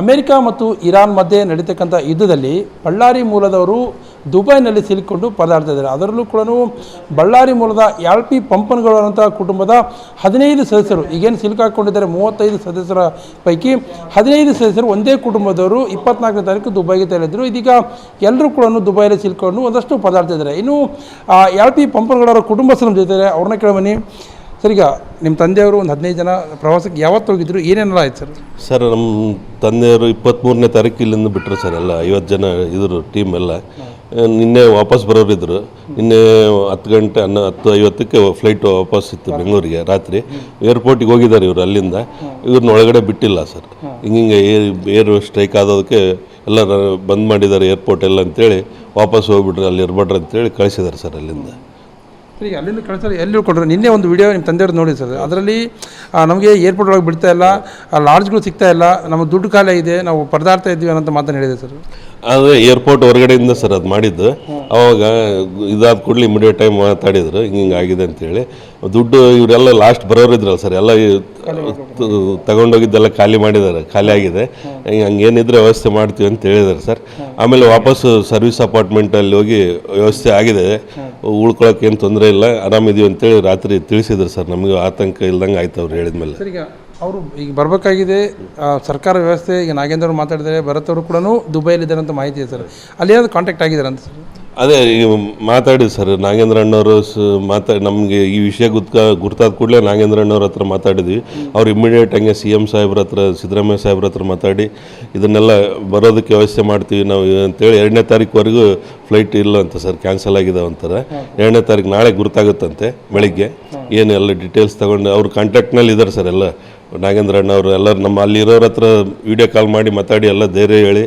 America ಮತ್ತು Iran ಮಧ್ಯೆ ನಡೀತಕ್ಕಂಥ ಯುದ್ಧದಲ್ಲಿ ಬಳ್ಳಾರಿ ಮೂಲದವರು ದುಬೈನಲ್ಲಿ ಸಿಲುಕೊಂಡು ಪರದಾಡ್ತಾ ಇದ್ದಾರೆ. ಅದರಲ್ಲೂ ಕೂಡ ಬಳ್ಳಾರಿ ಮೂಲದ ಯಾಳ್ಪಿ ಪಂಪನಗೌಡ ಕುಟುಂಬದ 15 ಸದಸ್ಯರು ಈಗೇನು ಸಿಲುಕಾಕೊಂಡಿದ್ದಾರೆ. 35 ಸದಸ್ಯರ ಪೈಕಿ 15 ಸದಸ್ಯರು ಒಂದೇ ಕುಟುಂಬದವರು 24ನೇ ತಾರೀಕು ದುಬೈಗೆ ತೆರಳಿದ್ರು. ಇದೀಗ ಎಲ್ಲರೂ ಕೂಡ ದುಬೈಯಲ್ಲಿ ಸಿಲುಕೊಂಡು ಒಂದಷ್ಟು ಪರದಾಡ್ತಾ ಇದ್ದಾರೆ. ಇನ್ನು ಯಾಳ್ಪಿ ಪಂಪನಗೌಡರ ಕುಟುಂಬಸ್ಥರ ಜೊತೆ ಅವ್ರನ್ನ ಕೇಳಬನ್ನಿ. ಸರ್, ಈಗ ನಿಮ್ಮ ತಂದೆಯವರು ಒಂದು 15 ಜನ ಪ್ರವಾಸಕ್ಕೆ ಯಾವತ್ತು ಹೋಗಿದ್ರು, ಏನೇನೆಲ್ಲ ಆಯ್ತು ಸರ್? ಸರ್, ನಮ್ಮ ತಂದೆಯವರು 23ನೇ ತಾರೀಕು ಇಲ್ಲಿಂದ ಬಿಟ್ಟರು ಸರ್. ಎಲ್ಲ 50 ಜನ ಇದ್ರು ಟೀಮ್ ಎಲ್ಲ. ನಿನ್ನೆ ವಾಪಸ್ ಬರೋರಿದ್ರು. ನಿನ್ನೆ 10 ಗಂಟೆ 10:50ಕ್ಕೆ ಫ್ಲೈಟ್ ವಾಪಸ್ ಇತ್ತು ಬೆಂಗಳೂರಿಗೆ. ರಾತ್ರಿ ಏರ್ಪೋರ್ಟಿಗೆ ಹೋಗಿದ್ದಾರೆ ಇವರು. ಅಲ್ಲಿಂದ ಇವ್ರನ್ನ ಒಳಗಡೆ ಬಿಟ್ಟಿಲ್ಲ ಸರ್. ಹಿಂಗೆ ಏರ್ ಸ್ಟ್ರೈಕ್ ಆದೋದಕ್ಕೆ ಎಲ್ಲ ಬಂದ್ ಮಾಡಿದ್ದಾರೆ ಏರ್ಪೋರ್ಟ್ ಎಲ್ಲ ಅಂತೇಳಿ ವಾಪಸ್ ಹೋಗ್ಬಿಟ್ರೆ ಅಲ್ಲಿ ಇರ್ಬೇಡ್ರಿ ಅಂತೇಳಿ ಕಳಿಸಿದ್ದಾರೆ ಸರ್ ಅಲ್ಲಿಂದ. ಈಗ ಅಲ್ಲಿಂದ ಕಳಿಸ್ತಾರೆ. ಎಲ್ಲಿ ಕೊಟ್ಟರು? ನಿನ್ನೆ ಒಂದು ವಿಡಿಯೋ ನಿಮ್ಮ ತಂದೆಯವ್ರು ನೋಡಿ ಸರ್. ಅದರಲ್ಲಿ ನಮಗೆ ಏರ್ಪೋರ್ಟ್ ಒಳಗೆ ಬಿಡ್ತಾ ಇಲ್ಲ, ಲಾಡ್ಜ್ಗಳು ಸಿಗ್ತಾ ಇಲ್ಲ, ನಮ್ಮ ದುಡ್ಡು ಖಾಲಿ ಇದೆ, ನಾವು ಪರದಾಡ್ತಾ ಇದ್ದೀವಿ ಅನ್ನೋಂಥ ಮಾತನ್ನು ಹೇಳಿದೆ ಸರ್. ಆದರೆ ಏರ್ಪೋರ್ಟ್ ಹೊರಗಡೆಯಿಂದ ಸರ್ ಅದು ಮಾಡಿದ್ದು. ಅವಾಗ ಇದಾದ ಕೂಡಲೇ ಇಮಿಡಿಯೇಟ್ ಟೈಮ್ ಮಾತಾಡಿದ್ರು ಹಿಂಗೆ ಆಗಿದೆ ಅಂತೇಳಿ. ದುಡ್ಡು ಇವರೆಲ್ಲ ಲಾಸ್ಟ್ ಬರೋರಿದ್ರಲ್ಲ ಸರ್, ಎಲ್ಲ ತಗೊಂಡೋಗಿದ್ದೆಲ್ಲ ಖಾಲಿ ಮಾಡಿದ್ದಾರೆ, ಖಾಲಿ ಆಗಿದೆ. ಹಂಗೇನಿದ್ರೆ ವ್ಯವಸ್ಥೆ ಮಾಡ್ತೀವಿ ಅಂತ ಹೇಳಿದ್ದಾರೆ ಸರ್. ಆಮೇಲೆ ವಾಪಸ್ಸು ಸರ್ವಿಸ್ ಅಪಾರ್ಟ್ಮೆಂಟಲ್ಲಿ ಹೋಗಿ ವ್ಯವಸ್ಥೆ ಆಗಿದೆ, ಉಳ್ಕೊಳಕ್ಕೆ ಏನು ತೊಂದರೆ ಇಲ್ಲ, ಆರಾಮಿದೀವಿ ಅಂತೇಳಿ ರಾತ್ರಿ ತಿಳಿಸಿದ್ರು ಸರ್. ನಮಗೆ ಆತಂಕ ಇಲ್ದಂಗೆ ಆಯ್ತು ಅವ್ರು ಹೇಳಿದ್ಮೇಲೆ. ಸರ್, ಈಗ ಅವರು ಈಗ ಬರಬೇಕಾಗಿದೆ, ಸರ್ಕಾರ ವ್ಯವಸ್ಥೆ. ಈಗ ನಾಗೇಂದ್ರ ಅವರು ಮಾತಾಡಿದ್ದಾರೆ, ಭರತ್ ಅವರು ಕೂಡ ದುಬೈಲಿದ್ದಾರೆ ಅಂತ ಮಾಹಿತಿ ಇದೆ ಸರ್. ಅಲ್ಲಿ ಏನಾದ್ರು ಕಾಂಟ್ಯಾಕ್ಟ್ ಆಗಿದ್ದಾರೆ ಅಂತ ಸರ್? ಅದೇ ಈಗ ಮಾತಾಡಿದ್ದು ಸರ್ ನಾಗೇಂದ್ರ ಅಣ್ಣವರು ನಮಗೆ ಈ ವಿಷಯ ಗುರ್ತಾದ ಕೂಡಲೇ ನಾಗೇಂದ್ರ ಅಣ್ಣವ್ರ ಹತ್ರ ಮಾತಾಡಿದ್ವಿ. ಅವ್ರು ಇಮ್ಮಿಡಿಯೇಟ್ ಹಂಗೆ CM ಸಾಹೇಬ್ರ ಹತ್ರ, ಸಿದ್ದರಾಮಯ್ಯ ಸಾಹೇಬ್ರ ಹತ್ರ ಮಾತಾಡಿ ಇದನ್ನೆಲ್ಲ ಬರೋದಕ್ಕೆ ವ್ಯವಸ್ಥೆ ಮಾಡ್ತೀವಿ ನಾವು ಅಂತೇಳಿ 2ನೇ ತಾರೀಕುವರೆಗೂ ಫ್ಲೈಟ್ ಇಲ್ಲ ಅಂತ ಸರ್, ಕ್ಯಾನ್ಸಲ್ ಆಗಿದೆ ಅಂತಾರೆ. 2ನೇ ತಾರೀಕು ನಾಳೆ ಗುರ್ತಾಗುತ್ತಂತೆ ಬೆಳಿಗ್ಗೆ. ಏನು ಎಲ್ಲ ಡೀಟೇಲ್ಸ್ ತಗೊಂಡು ಅವ್ರ ಕಾಂಟ್ಯಾಕ್ಟ್ನಲ್ಲಿ ಇದ್ದಾರೆ ಸರ್. ಎಲ್ಲ ನಾಗೇಂದ್ರ ಅಣ್ಣವರು ಎಲ್ಲರೂ ನಮ್ಮ ಅಲ್ಲಿರೋರ ಹತ್ರ ವಿಡಿಯೋ ಕಾಲ್ ಮಾಡಿ ಮಾತಾಡಿ ಎಲ್ಲ ಧೈರ್ಯ ಹೇಳಿ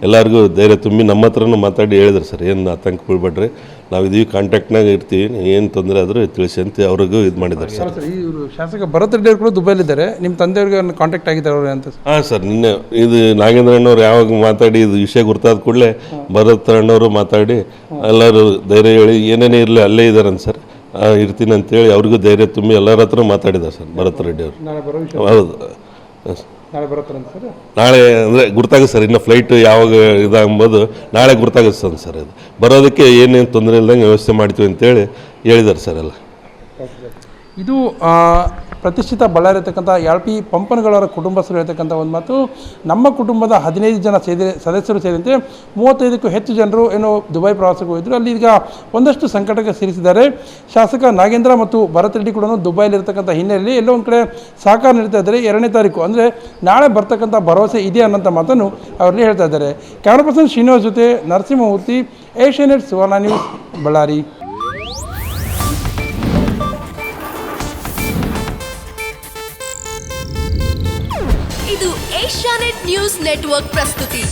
ಎಲ್ಲರಿಗೂ ಧೈರ್ಯ ತುಂಬಿ ನಮ್ಮ ಹತ್ರನೂ ಮಾತಾಡಿ ಹೇಳಿದ್ರು ಸರ್, ಏನು ಆತಂಕ ಬೀಳ್ಬೇಡ್ರಿ, ನಾವು ಇದೀವಿ, ಕಾಂಟ್ಯಾಕ್ಟ್ನಾಗ ಇರ್ತೀವಿ, ಏನು ತೊಂದರೆ ಆದರೂ ತಿಳಿಸಿ ಅಂತ ಅವ್ರಿಗೂ ಇದು ಮಾಡಿದ್ದಾರೆ ಸರ್. ಇವರು ಶಾಸಕ ಭರತ್ ರೆಡ್ಡಿ ಅವರು ಕೂಡ ದುಬೈಲಿದ್ದಾರೆ, ನಿಮ್ಮ ತಂದೆಯವ್ರಿಗೆ ಕಾಂಟ್ಯಾಕ್ಟ್ ಆಗಿದ್ದಾರೆ ಅವರು ಅಂತ? ಹಾಂ ಸರ್, ನಿನ್ನೆ ಇದು ನಾಗೇಂದ್ರ ಅಣ್ಣವ್ರು ಯಾವಾಗ ಮಾತಾಡಿ ಇದು ವಿಷಯ ಗುರ್ತಾದ ಕೂಡಲೇ ಭರತ್ ಅಣ್ಣವರು ಮಾತಾಡಿ ಎಲ್ಲರೂ ಧೈರ್ಯ ಹೇಳಿ ಏನೇನೇ ಇರಲಿ ಅಲ್ಲೇ ಇದ್ದಾರಂತ ಸರ್, ಇರ್ತೀನಿ ಅಂತೇಳಿ ಅವ್ರಿಗೂ ಧೈರ್ಯ ತುಂಬಿ ಎಲ್ಲರ ಹತ್ರ ಮಾತಾಡಿದ್ದಾರೆ ಸರ್ ಭರತ್ ರೆಡ್ಡಿ ಅವರು. ಹೌದು, ನಾಳೆ ಅಂದರೆ ಗುರ್ತಾಗುತ್ತೆ ಸರ್. ಇನ್ನು ಫ್ಲೈಟ್ ಯಾವಾಗ ಇದಾಗ್ಬೋದು ನಾಳೆ ಗುರ್ತಾಗುತ್ತೆ ಸರ್. ಇದು ಬರೋದಕ್ಕೆ ಏನೇನು ತೊಂದರೆ ಇಲ್ದಂಗೆ ವ್ಯವಸ್ಥೆ ಮಾಡ್ತೀವಿ ಅಂತೇಳಿ ಹೇಳಿದ್ದಾರೆ ಸರ್ ಎಲ್ಲ. ಇದು ಪ್ರತಿಷ್ಠಿತ ಬಳ್ಳಾರಿ ಇರತಕ್ಕಂಥ ಯಾಳ್ಪಿ ಪಂಪನಗೌಡರ ಕುಟುಂಬಸ್ಥರು ಹೇಳ್ತಕ್ಕಂಥ ಒಂದು ಮಾತು. ನಮ್ಮ ಕುಟುಂಬದ 15 ಜನ ಸದಸ್ಯರು ಸೇರಿದಂತೆ 35ಕ್ಕೂ ಹೆಚ್ಚು ಜನರು ಏನು ದುಬೈ ಪ್ರವಾಸಕ್ಕೆ ಹೋಗಿದ್ರು. ಅಲ್ಲಿ ಈಗ ಒಂದಷ್ಟು ಸಂಕಟಕ್ಕೆ ಸಿಲುಕಿಸಿದ್ದಾರೆ. ಶಾಸಕ ನಾಗೇಂದ್ರ ಮತ್ತು ಭರತ್ ರೆಡ್ಡಿ ಕೂಡ ದುಬೈಲಿರ್ತಕ್ಕಂಥ ಹಿನ್ನೆಲೆಯಲ್ಲಿ ಎಲ್ಲೋ ಒಂದು ಕಡೆ ಸಹಕಾರ ನೀಡ್ತಾ ಇದ್ದಾರೆ. 2ನೇ ತಾರೀಕು ಅಂದರೆ ನಾಳೆ ಬರ್ತಕ್ಕಂಥ ಭರವಸೆ ಇದೆ ಅನ್ನೋಂಥ ಮಾತನ್ನು ಅವರಲ್ಲಿ ಹೇಳ್ತಾ ಇದ್ದಾರೆ. ಕ್ಯಾಮರಾ ಪರ್ಸನ್ ಶ್ರೀನಿವಾಸ್ ಜೊತೆ ನರಸಿಂಹಮೂರ್ತಿ, ಏಷ್ಯಾನೆಟ್ ಸುವರ್ಣ ನ್ಯೂಸ್, ಬಳ್ಳಾರಿ. ಇದು ಏಷ್ಯಾನೆಟ್ ನ್ಯೂಸ್ ನೆಟ್ವರ್ಕ್ ಪ್ರಸ್ತುತಿ.